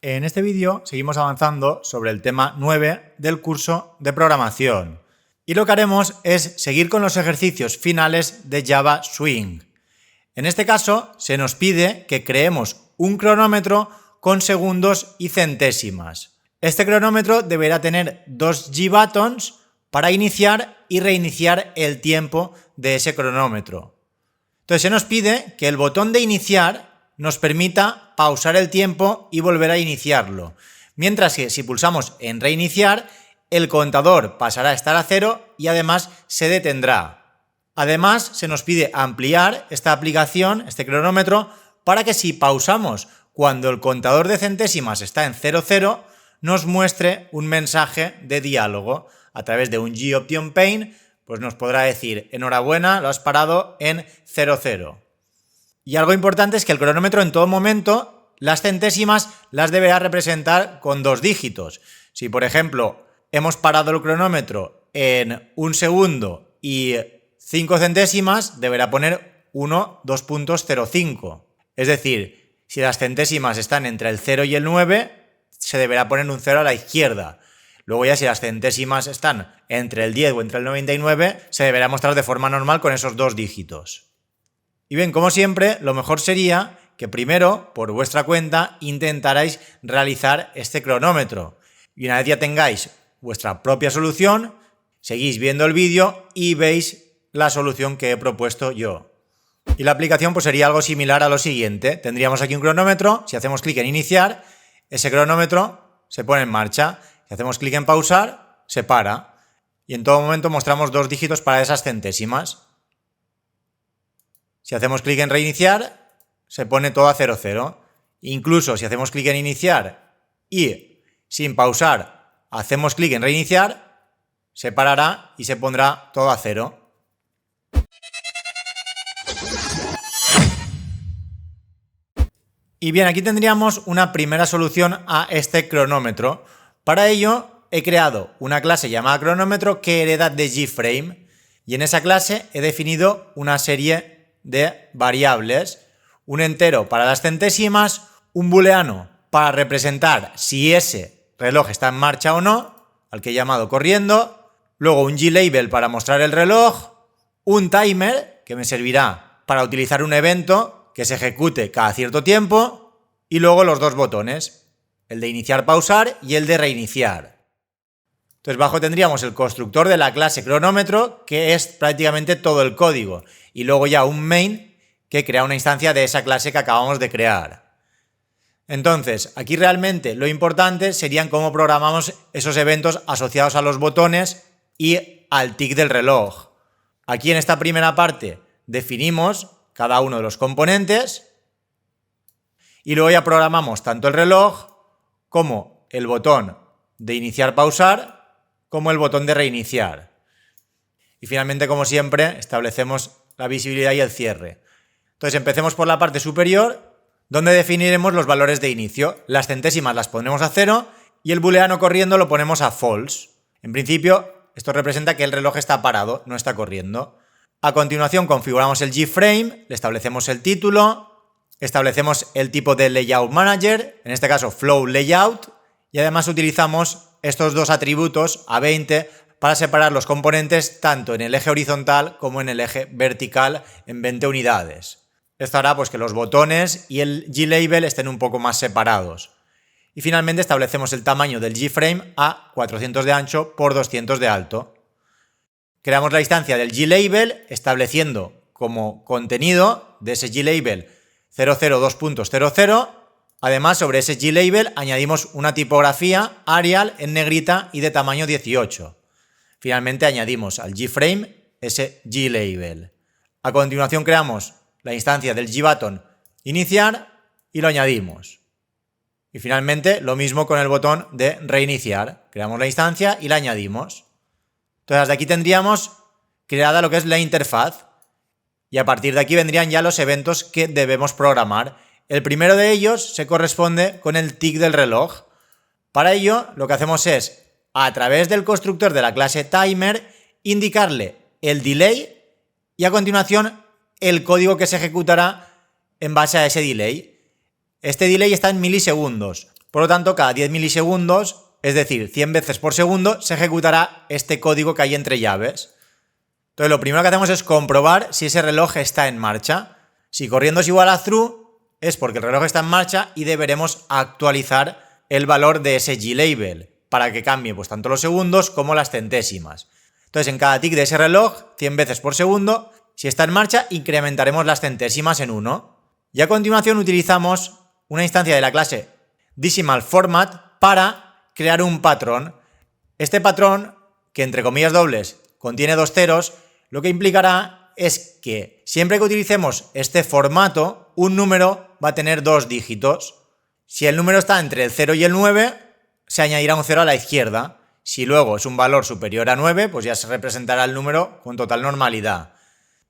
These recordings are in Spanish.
En este vídeo seguimos avanzando sobre el tema 9 del curso de programación y lo que haremos es seguir con los ejercicios finales de Java Swing. En este caso se nos pide que creemos un cronómetro con segundos y centésimas. Este cronómetro deberá tener dos G-buttons para iniciar y reiniciar el tiempo de ese cronómetro. Entonces se nos pide que el botón de iniciar nos permita pausar el tiempo y volver a iniciarlo, mientras que si pulsamos en reiniciar, el contador pasará a estar a 0 y además se detendrá. Además, se nos pide ampliar esta aplicación, este cronómetro, para que si pausamos cuando el contador de centésimas está en 00, nos muestre un mensaje de diálogo. A través de un GOptionPane, pues nos podrá decir: enhorabuena, lo has parado en 00. Y algo importante es que el cronómetro en todo momento, las centésimas las deberá representar con dos dígitos. Si, por ejemplo, hemos parado el cronómetro en 1 segundo y 5 centésimas, deberá poner 1,2.05. Es decir, si las centésimas están entre el 0 y el 9, se deberá poner un 0 a la izquierda. Luego ya si las centésimas están entre el 10 o entre el 99, se deberá mostrar de forma normal con esos dos dígitos. Y bien, como siempre, lo mejor sería que primero, por vuestra cuenta, intentarais realizar este cronómetro. Y una vez ya tengáis vuestra propia solución, seguís viendo el vídeo y veis la solución que he propuesto yo. Y la aplicación pues sería algo similar a lo siguiente. Tendríamos aquí un cronómetro, si hacemos clic en iniciar, ese cronómetro se pone en marcha. Si hacemos clic en pausar, se para. Y en todo momento mostramos dos dígitos para esas centésimas. Si hacemos clic en reiniciar, se pone todo a 00. Incluso si hacemos clic en iniciar y sin pausar hacemos clic en reiniciar, se parará y se pondrá todo a 0. Y bien, aquí tendríamos una primera solución a este cronómetro. Para ello he creado una clase llamada cronómetro que hereda de GFrame y en esa clase he definido una serie de variables, un entero para las centésimas, un booleano para representar si ese reloj está en marcha o no, al que he llamado corriendo, luego un glabel para mostrar el reloj, un timer que me servirá para utilizar un evento que se ejecute cada cierto tiempo y luego los dos botones, el de iniciar, pausar y el de reiniciar. Entonces abajo tendríamos el constructor de la clase cronómetro, que es prácticamente todo el código, y luego ya un main que crea una instancia de esa clase que acabamos de crear. Entonces, aquí realmente lo importante serían cómo programamos esos eventos asociados a los botones y al tic del reloj. Aquí en esta primera parte definimos cada uno de los componentes y luego ya programamos tanto el reloj como el botón de iniciar, pausar, como el botón de reiniciar. Y finalmente, como siempre, establecemos la visibilidad y el cierre. Entonces empecemos por la parte superior, donde definiremos los valores de inicio. Las centésimas las pondremos a 0 y el booleano corriendo lo ponemos a false. En principio, esto representa que el reloj está parado, no está corriendo. A continuación configuramos el GFrame, le establecemos el título, establecemos el tipo de Layout Manager, en este caso Flow Layout, y además utilizamos estos dos atributos A20 para separar los componentes tanto en el eje horizontal como en el eje vertical en 20 unidades. Esto hará pues que los botones y el glabel estén un poco más separados. Y finalmente establecemos el tamaño del GFrame a 400 de ancho por 200 de alto. Creamos la instancia del glabel estableciendo como contenido de ese glabel 002.00. Además, sobre ese glabel añadimos una tipografía Arial en negrita y de tamaño 18. Finalmente añadimos al GFrame ese glabel. A continuación creamos la instancia del gbutton iniciar y lo añadimos. Y finalmente lo mismo con el botón de reiniciar. Creamos la instancia y la añadimos. Entonces de aquí tendríamos creada lo que es la interfaz y a partir de aquí vendrían ya los eventos que debemos programar. El primero de ellos se corresponde con el tic del reloj. Para ello, lo que hacemos es, a través del constructor de la clase timer, indicarle el delay y a continuación el código que se ejecutará en base a ese delay. Este delay está en milisegundos. Por lo tanto, cada 10 milisegundos, es decir, 100 veces por segundo, se ejecutará este código que hay entre llaves. Entonces, lo primero que hacemos es comprobar si ese reloj está en marcha. Si corriendo es igual a true, es porque el reloj está en marcha y deberemos actualizar el valor de ese glabel para que cambie pues tanto los segundos como las centésimas. Entonces, en cada tick de ese reloj, 100 veces por segundo, si está en marcha, incrementaremos las centésimas en 1. Y a continuación utilizamos una instancia de la clase DecimalFormat para crear un patrón. Este patrón, que entre comillas dobles contiene 2 ceros, lo que implicará es que siempre que utilicemos este formato, un número va a tener 2 dígitos. Si el número está entre el 0 y el 9, se añadirá un 0 a la izquierda. Si luego es un valor superior a 9, pues ya se representará el número con total normalidad.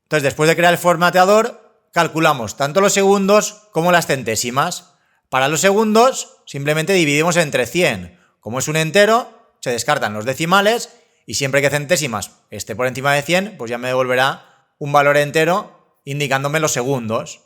Entonces, después de crear el formateador, calculamos tanto los segundos como las centésimas. Para los segundos, simplemente dividimos entre 100. Como es un entero, se descartan los decimales y siempre que centésimas esté por encima de 100, pues ya me devolverá un valor entero indicándome los segundos.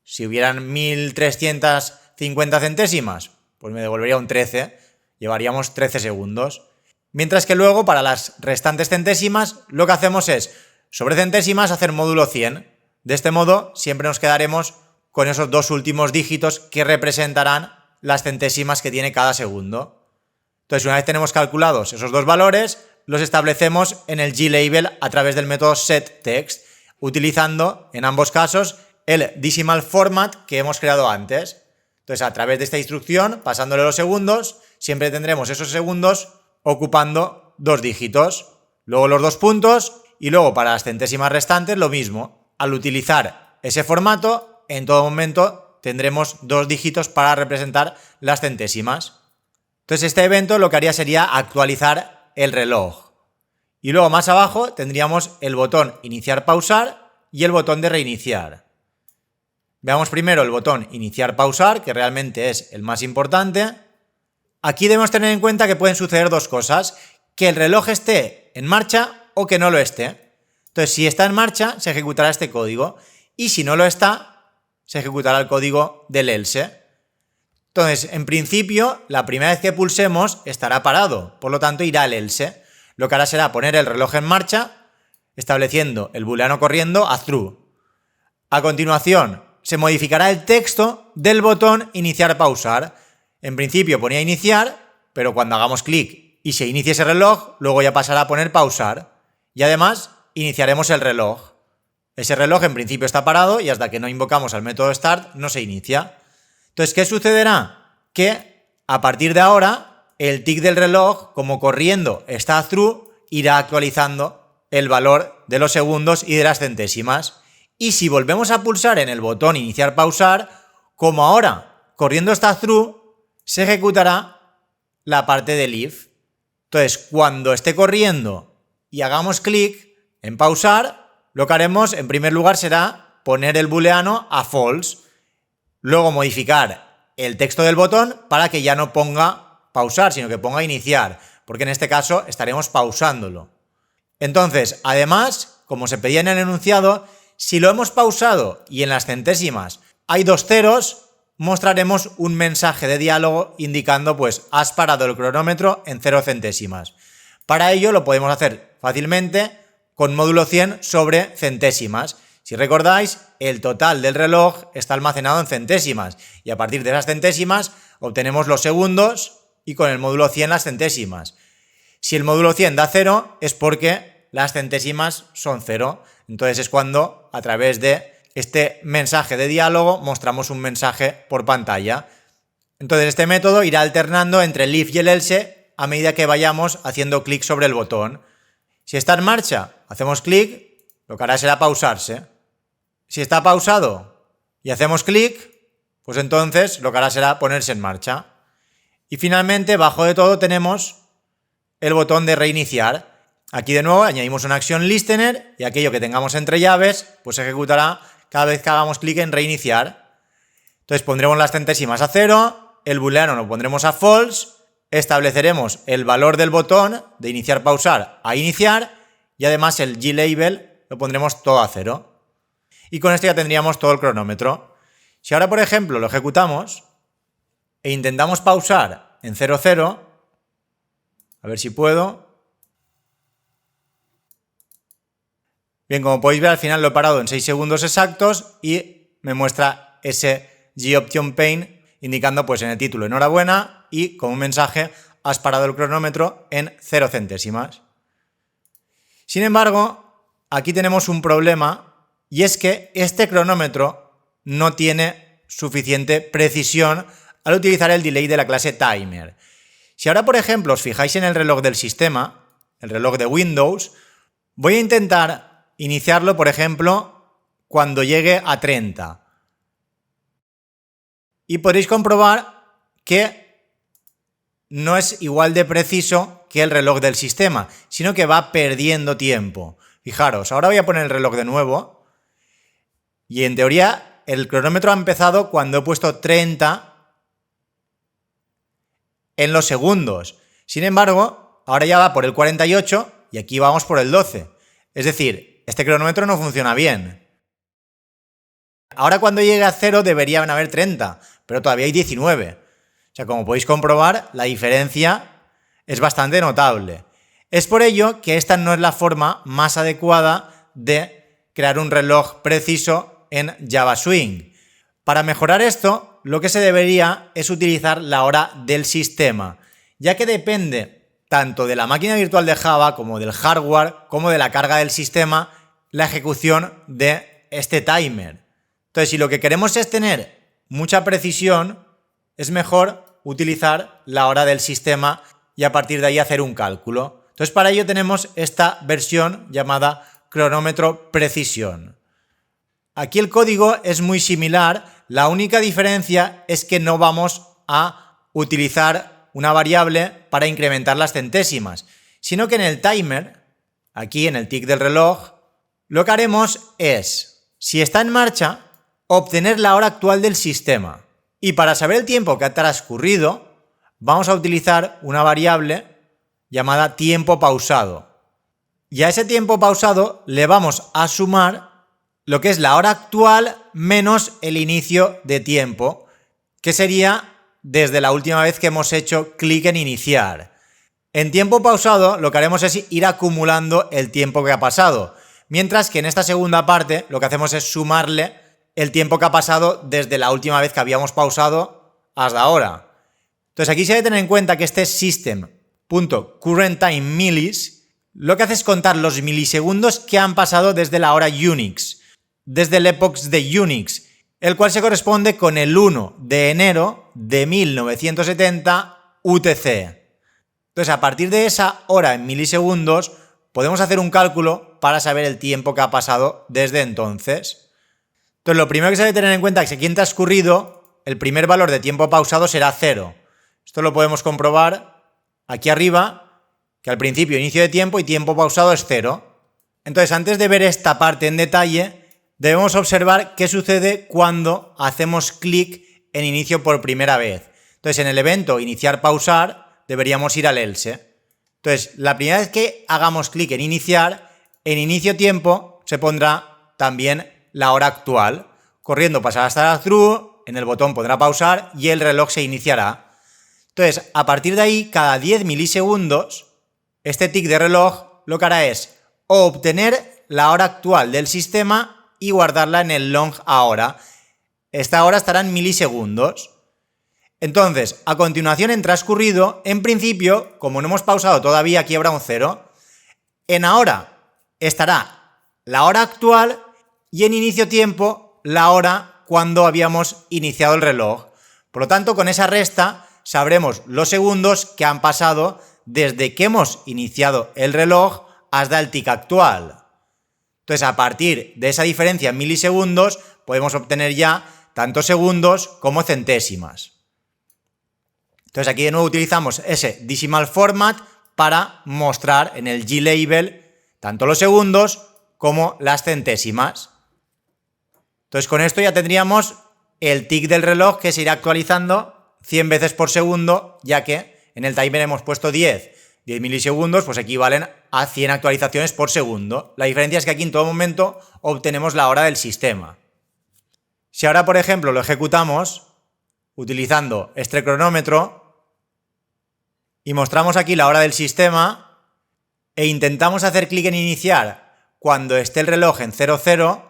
Si hubieran 1350 centésimas, pues me devolvería un 13. Llevaríamos 13 segundos. Mientras que luego, para las restantes centésimas, lo que hacemos es, sobre centésimas, hacer módulo 100. De este modo, siempre nos quedaremos con esos 2 últimos dígitos que representarán las centésimas que tiene cada segundo. Entonces, una vez tenemos calculados esos 2 valores, los establecemos en el glabel a través del método setText, utilizando, en ambos casos, el DecimalFormat que hemos creado antes. Entonces, a través de esta instrucción, pasándole los segundos, siempre tendremos esos segundos ocupando 2 dígitos. Luego los 2 puntos y luego para las centésimas restantes lo mismo. Al utilizar ese formato, en todo momento tendremos 2 dígitos para representar las centésimas. Entonces este evento lo que haría sería actualizar el reloj. Y luego más abajo tendríamos el botón iniciar-pausar y el botón de reiniciar. Veamos primero el botón iniciar-pausar, que realmente es el más importante. Aquí debemos tener en cuenta que pueden suceder 2 cosas: que el reloj esté en marcha o que no lo esté. Entonces, si está en marcha, se ejecutará este código, y si no lo está, se ejecutará el código del else. Entonces, en principio, la primera vez que pulsemos estará parado, por lo tanto irá al else. Lo que hará será poner el reloj en marcha, estableciendo el booleano corriendo a true. A continuación, se modificará el texto del botón iniciar-pausar. En principio ponía iniciar, pero cuando hagamos clic y se inicie ese reloj, luego ya pasará a poner pausar. Y además, iniciaremos el reloj. Ese reloj en principio está parado y hasta que no invocamos al método start no se inicia. Entonces, ¿qué sucederá? Que a partir de ahora, el tick del reloj, como corriendo está true, irá actualizando el valor de los segundos y de las centésimas. Y si volvemos a pulsar en el botón iniciar-pausar, como ahora corriendo está true, se ejecutará la parte del if. Entonces, cuando esté corriendo y hagamos clic en pausar, lo que haremos en primer lugar será poner el booleano a false. Luego modificar el texto del botón para que ya no ponga pausar, sino que ponga iniciar, porque en este caso estaremos pausándolo. Entonces, además, como se pedía en el enunciado, si lo hemos pausado y en las centésimas hay 2 ceros, mostraremos un mensaje de diálogo indicando pues has parado el cronómetro en 0 centésimas. Para ello lo podemos hacer fácilmente con módulo 100 sobre centésimas. Si recordáis, el total del reloj está almacenado en centésimas y a partir de esas centésimas obtenemos los segundos y con el módulo 100 las centésimas. Si el módulo 100 da 0 es porque las centésimas son 0. Entonces es cuando a través de este mensaje de diálogo mostramos un mensaje por pantalla. Entonces este método irá alternando entre el if y el else a medida que vayamos haciendo clic sobre el botón. Si está en marcha, hacemos clic, lo que hará será pausarse. Si está pausado y hacemos clic, pues entonces lo que hará será ponerse en marcha. Y finalmente, bajo de todo tenemos el botón de reiniciar. Aquí de nuevo añadimos una acción listener y aquello que tengamos entre llaves pues se ejecutará cada vez que hagamos clic en reiniciar. Entonces pondremos las centésimas a 0, el booleano lo pondremos a false, estableceremos el valor del botón de iniciar-pausar a iniciar y además el glabel lo pondremos todo a 0. Y con esto ya tendríamos todo el cronómetro. Si ahora, por ejemplo, lo ejecutamos, e intentamos pausar en 00, a ver si puedo. Bien, como podéis ver, al final lo he parado en 6 segundos exactos y me muestra ese G-Option Pane indicando pues en el título enhorabuena y con un mensaje has parado el cronómetro en 0 centésimas. Sin embargo, aquí tenemos un problema y es que este cronómetro no tiene suficiente precisión al utilizar el delay de la clase timer. Si ahora, por ejemplo, os fijáis en el reloj del sistema, el reloj de Windows, voy a intentar iniciarlo, por ejemplo, cuando llegue a 30. Y podréis comprobar que no es igual de preciso que el reloj del sistema, sino que va perdiendo tiempo. Fijaros, ahora voy a poner el reloj de nuevo y en teoría el cronómetro ha empezado cuando he puesto 30 en los segundos. Sin embargo, ahora ya va por el 48 y aquí vamos por el 12. Es decir, este cronómetro no funciona bien. Ahora cuando llegue a 0 deberían haber 30, pero todavía hay 19. O sea, como podéis comprobar, la diferencia es bastante notable. Es por ello que esta no es la forma más adecuada de crear un reloj preciso en Java Swing. Para mejorar esto, lo que se debería es utilizar la hora del sistema, ya que depende tanto de la máquina virtual de Java como del hardware, como de la carga del sistema, la ejecución de este timer. Entonces, si lo que queremos es tener mucha precisión, es mejor utilizar la hora del sistema y a partir de ahí hacer un cálculo. Entonces, para ello tenemos esta versión llamada cronómetro precisión. Aquí el código es muy similar, la única diferencia es que no vamos a utilizar una variable para incrementar las centésimas, sino que en el timer, aquí en el tick del reloj, lo que haremos es, si está en marcha, obtener la hora actual del sistema. Y para saber el tiempo que ha transcurrido, vamos a utilizar una variable llamada tiempo pausado. Y a ese tiempo pausado le vamos a sumar lo que es la hora actual menos el inicio de tiempo, que sería desde la última vez que hemos hecho clic en iniciar. En tiempo pausado lo que haremos es ir acumulando el tiempo que ha pasado, mientras que en esta segunda parte lo que hacemos es sumarle el tiempo que ha pasado desde la última vez que habíamos pausado hasta ahora. Entonces aquí se debe tener en cuenta que este system.currentTimeMillis lo que hace es contar los milisegundos que han pasado desde la hora Unix, desde el epoch de Unix, el cual se corresponde con el 1 de enero de 1970 UTC. Entonces, a partir de esa hora en milisegundos, podemos hacer un cálculo para saber el tiempo que ha pasado desde entonces. Entonces, lo primero que se debe tener en cuenta es que aquí en transcurrido, el primer valor de tiempo pausado será 0. Esto lo podemos comprobar aquí arriba, que al principio inicio de tiempo y tiempo pausado es 0. Entonces, antes de ver esta parte en detalle, debemos observar qué sucede cuando hacemos clic en inicio por primera vez. Entonces, en el evento iniciar pausar, deberíamos ir al else. Entonces, la primera vez que hagamos clic en iniciar, en inicio tiempo se pondrá también la hora actual. Corriendo pasará hasta la true, en el botón pondrá pausar y el reloj se iniciará. Entonces, a partir de ahí, cada 10 milisegundos, este tick de reloj lo que hará es obtener la hora actual del sistema y guardarla en el long ahora. Esta hora estará en milisegundos. Entonces, a continuación en transcurrido, en principio, como no hemos pausado todavía, aquí habrá un 0. En ahora estará la hora actual y en inicio tiempo la hora cuando habíamos iniciado el reloj. Por lo tanto, con esa resta sabremos los segundos que han pasado desde que hemos iniciado el reloj hasta el tick actual. Entonces, a partir de esa diferencia en milisegundos, podemos obtener ya tanto segundos como centésimas. Entonces, aquí de nuevo utilizamos ese decimal format para mostrar en el glabel tanto los segundos como las centésimas. Entonces, con esto ya tendríamos el tick del reloj que se irá actualizando 100 veces por segundo, ya que en el timer hemos puesto 10 milisegundos, pues equivalen a 100 actualizaciones por segundo. La diferencia es que aquí en todo momento obtenemos la hora del sistema. Si ahora, por ejemplo, lo ejecutamos, utilizando este cronómetro y mostramos aquí la hora del sistema e intentamos hacer clic en iniciar cuando esté el reloj en 00.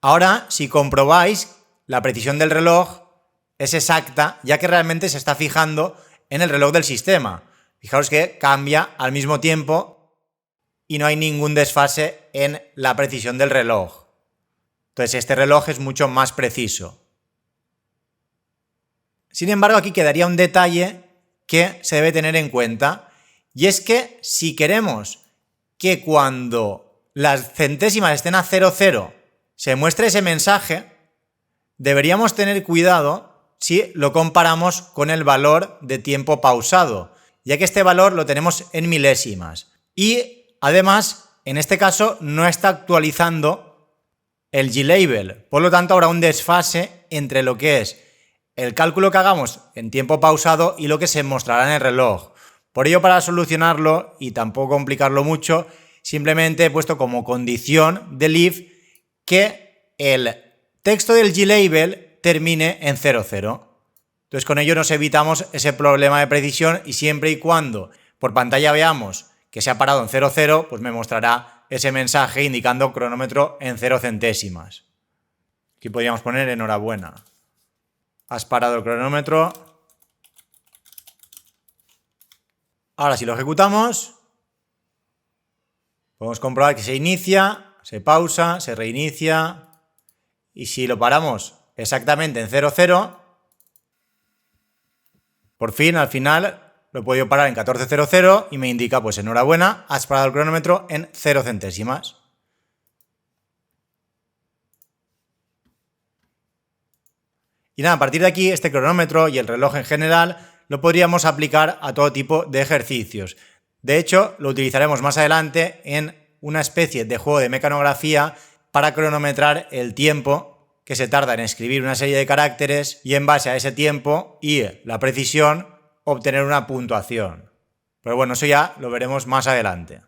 Ahora, si comprobáis, la precisión del reloj es exacta, ya que realmente se está fijando en el reloj del sistema. Fijaos que cambia al mismo tiempo y no hay ningún desfase en la precisión del reloj. Entonces este reloj es mucho más preciso. Sin embargo, aquí quedaría un detalle que se debe tener en cuenta, y es que si queremos que cuando las centésimas estén a 00 se muestre ese mensaje, deberíamos tener cuidado si lo comparamos con el valor de tiempo pausado, ya que este valor lo tenemos en milésimas. Y además, en este caso, no está actualizando el G-Label. Por lo tanto, habrá un desfase entre lo que es el cálculo que hagamos en tiempo pausado y lo que se mostrará en el reloj. Por ello, para solucionarlo y tampoco complicarlo mucho, simplemente he puesto como condición del if que el texto del G-Label termine en 00. Entonces con ello nos evitamos ese problema de precisión y siempre y cuando por pantalla veamos que se ha parado en 00, pues me mostrará ese mensaje indicando cronómetro en 0 centésimas. Aquí podríamos poner enhorabuena. Has parado el cronómetro. Ahora si lo ejecutamos, podemos comprobar que se inicia, se pausa, se reinicia, y si lo paramos exactamente en 00, por fin, al final, lo he podido parar en 14:00 y me indica, pues enhorabuena, has parado el cronómetro en 0 centésimas. Y nada, a partir de aquí, este cronómetro y el reloj en general lo podríamos aplicar a todo tipo de ejercicios. De hecho, lo utilizaremos más adelante en una especie de juego de mecanografía para cronometrar el tiempo que se tarda en escribir una serie de caracteres y en base a ese tiempo y la precisión obtener una puntuación. Pero bueno, eso ya lo veremos más adelante.